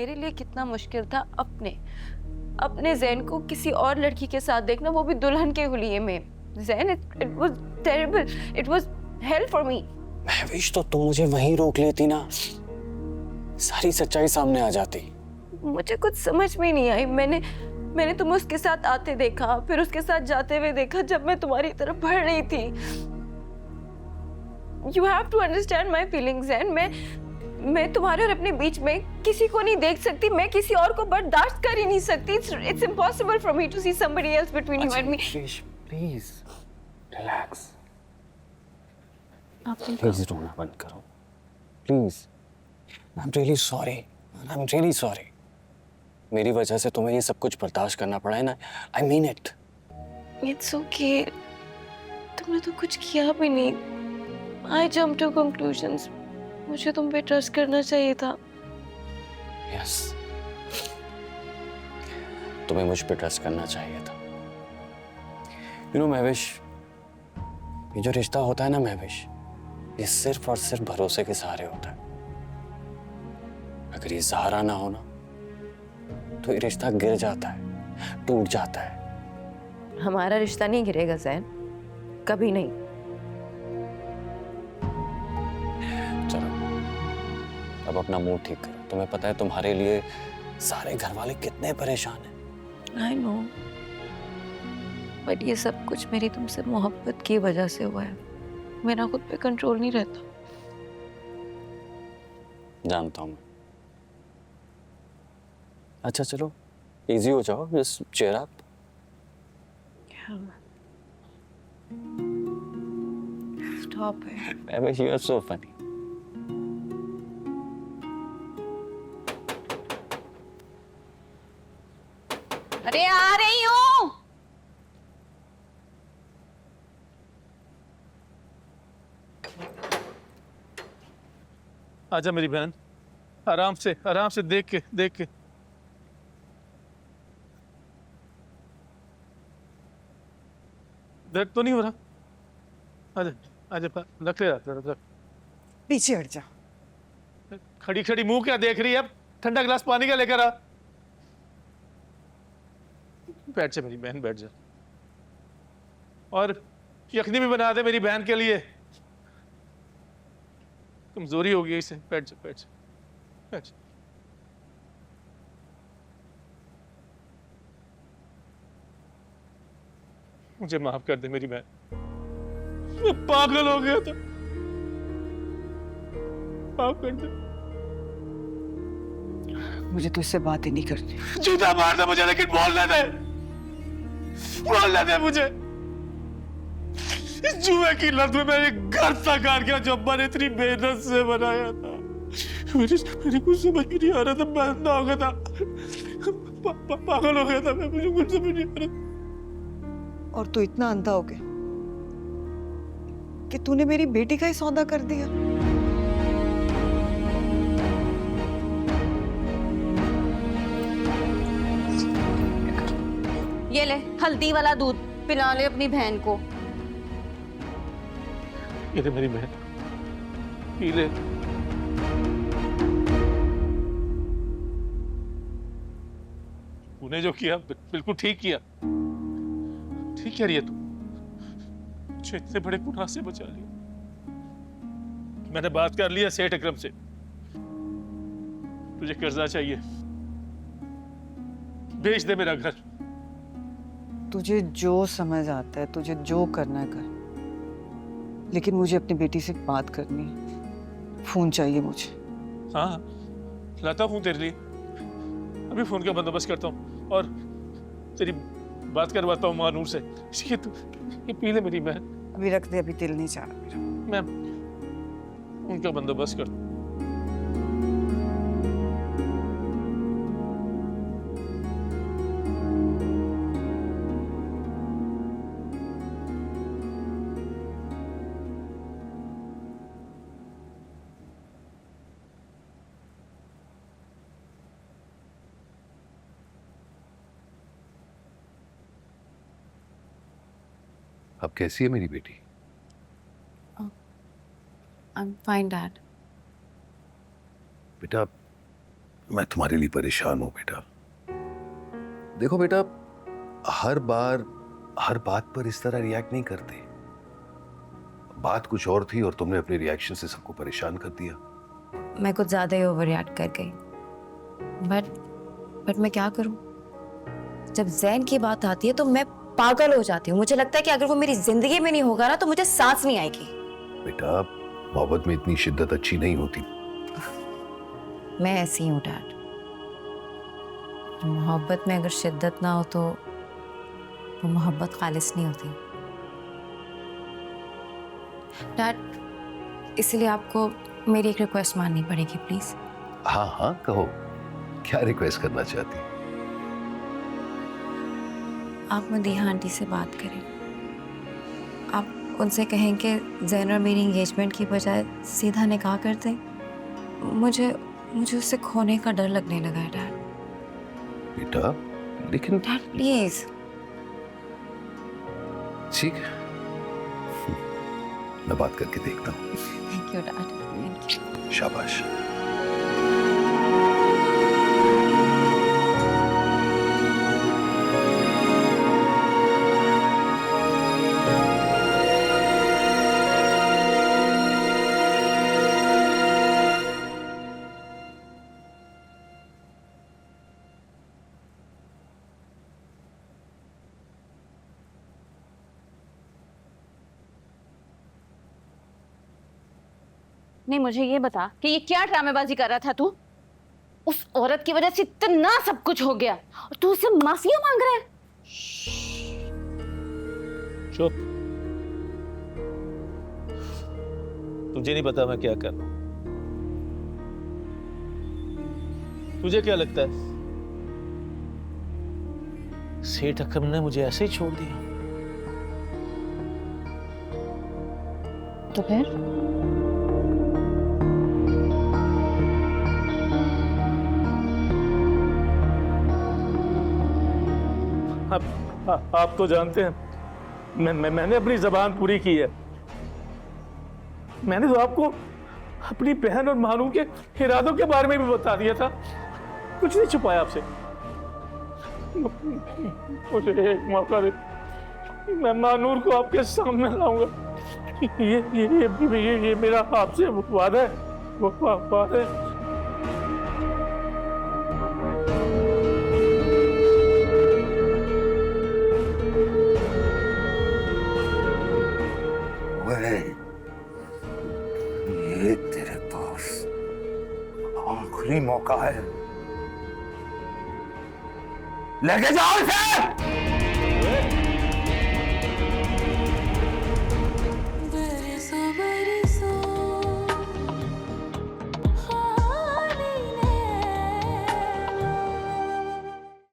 मेरे लिए कितना मुश्किल था अपने अपने ज़ैन को किसी और लड़की के साथ देखना, वो भी दुल्हन के हुलिये में। Zain, it was terrible, it was hell for me. Mahwish, तो तुम मुझे वहीं रोक लेती ना, सारी सच्चाई सामने आ जाती। मुझे कुछ समझ में नहीं आई। मैंने तुम्हें उसके साथ आते देखा, फिर उसके साथ जाते हुए देखा जब मैं तुम्हारी तरफ बढ़ रही थी। You have to understand my feelings, ज़ैन। मैं तुम्हारे और अपने बीच में किसी को नहीं देख सकती, मैं किसी और को बर्दाश्त कर ही नहीं सकती। It's impossible for me to see somebody else between you and me. Please relax, आपने प्लीज रोना बंद करो, please. I am really sorry, I am really sorry. मेरी वजह से तुम्हें ये सब कुछ बर्दाश्त करना पड़ा है ना, I mean it. It's okay. तुमने तो कुछ किया भी नहीं। I jumped to conclusions. मुझे तुम पे ट्रस्ट करना चाहिए था। यस, तुम्हें मुझ पे ट्रस्ट करना चाहिए था। यू नो महविश, ये जो रिश्ता होता है ना महविश, ये सिर्फ और सिर्फ भरोसे के सहारे होता है। अगर ये सहारा ना हो ना, तो ये रिश्ता गिर जाता है, टूट जाता है। हमारा रिश्ता नहीं गिरेगा ज़ैन, कभी नहीं। चलो, अब अपना मूड ठीक करो। तुम्हें पता है तुम्हारे लिए सारे घर वाले कितने परेशान हैं। I know. बट ये सब कुछ मेरी तुमसे मोहब्बत की वजह से हुआ है। मेरा खुद पे कंट्रोल नहीं रहता। जानता हूं मैं। अच्छा चलो, इजी हो जाओ, just cheer up. Stop it. Mahvish, you are so funny. अरे आ रही हूँ। आजा मेरी बहन, आराम से देख के। दर्द तो नहीं हो रहा? आजा आजा, रख ले, रख। पीछे हट जा। खड़ी खड़ी मुंह क्या देख रही है? अब ठंडा गिलास पानी का लेकर आ। बैठ जा मेरी बहन, बैठ जा। और यखनी भी बना दे मेरी बहन के लिए। कमजोरी हो गई इसे। बैठ जा, बैठ जा, बैठ जा। मुझे माफ कर दे मेरी बहन, मैं पागल हो गया था। माफ कर दे। मुझे तो इससे बात ही नहीं करनी। जूता मार दे मुझे, लेकिन बोलने दे, बोलने दे मुझे। इस जुए की लत में मैंने घर साकार किया जो अब्बा ने इतनी मेहनत से बनाया था। मेरे कुछ समझ में नहीं आ रहा था, मैं अंधा हो गया था, पागल हो गया था मैं, मुझे कुछ समझ नहीं आ रहा। और तू इतना अंधा हो गया कि तूने मेरी बेटी का ही सौदा कर दिया। ये ले हल्दी वाला दूध, पिला ले अपनी बहन को। ये ले मेरी बहन, पी ले। तूने जो किया बिल्कुल ठीक किया, ठीक कह रही है तू। मुझे इतने बड़े गुनाह से बचा लिया। मैंने बात कर लिया सेठ अकरम से, तुझे कर्जा चाहिए, बेच दे मेरा घर। तुझे जो समझ आता है, तुझे जो करना है कर, लेकिन मुझे अपनी बेटी से बात करनी है। फोन चाहिए मुझे। हाँ, लाता हूँ तेरे लिए, अभी फोन का बंदोबस्त करता हूँ और तेरी बात करवाता हूँ माँ नूर से। ये तू ये पी ले मेरी बहन। अभी रख दे, अभी दिल नहीं चाह रहा मेरा। मैं उनका बंदोबस्त करता हूँ। अब कैसी है मेरी बेटी? I'm fine, Dad. बेटा, मैं तुम्हारे लिए परेशान हूं बेटा। देखो बेटा, हर बार हर बात पर इस तरह रिएक्ट नहीं करते। बात कुछ और थी और तुमने अपने रिएक्शन से सबको परेशान कर दिया। मैं कुछ ज्यादा ही ओवर रिएक्ट कर गई। बट मैं क्या करूं? जब जैन की बात आती है तो मैं पागल हो जाती हूँ। मुझे लगता है कि अगर वो मेरी जिंदगी में नहीं होगा ना तो मुझे सांस नहीं आएगी। बेटा, मोहब्बत में इतनी शिद्दत अच्छी नहीं होती। मैं ऐसी हूँ डैड। मोहब्बत में अगर शिद्दत ना हो तो वो मोहब्बत खालिस नहीं होती। डैड, इसलिए आपको मेरी एक रिक्वेस्ट माननी पड़ेगी प्लीज। हाँ हाँ, कहो, क्या रिक्वेस्ट करना चाहती? आप मदीहा आंटी से बात करें। आप उनसे कहें कि ज़ैन और मेरी एंगेजमेंट की बजाय सीधा निकाह कर दें। मुझे उससे खोने का डर लगने लगा है डैड। बेटा, लेकिन डैड प्लीज। ठीक है, मैं बात करके देखता हूँ। Thank you dad, thank you. शाबाश। नहीं, मुझे ये बता कि ये क्या ड्रामेबाजी कर रहा था तू? उस औरत की वजह से इतना सब कुछ हो गया और तू उससे माफिया मांग रहा है? चुप। तुझे नहीं पता मैं क्या कर रहा हूं। तुझे क्या लगता है सेठ अकरम ने मुझे ऐसे ही छोड़ दिया? तो फिर आप तो जानते हैं मैंने अपनी जबान पूरी की है। मैंने तो आपको अपनी बहन और मानू के इरादों के बारे में भी बता दिया था। कुछ नहीं छुपाया आपसे। मुझे एक मौका दे, मैं मानूर को आपके सामने लाऊंगा। ये मेरा आपसे वादा है, वादा है। ये तेरे पास आखिरी मौका है, लेके जाओ इसे।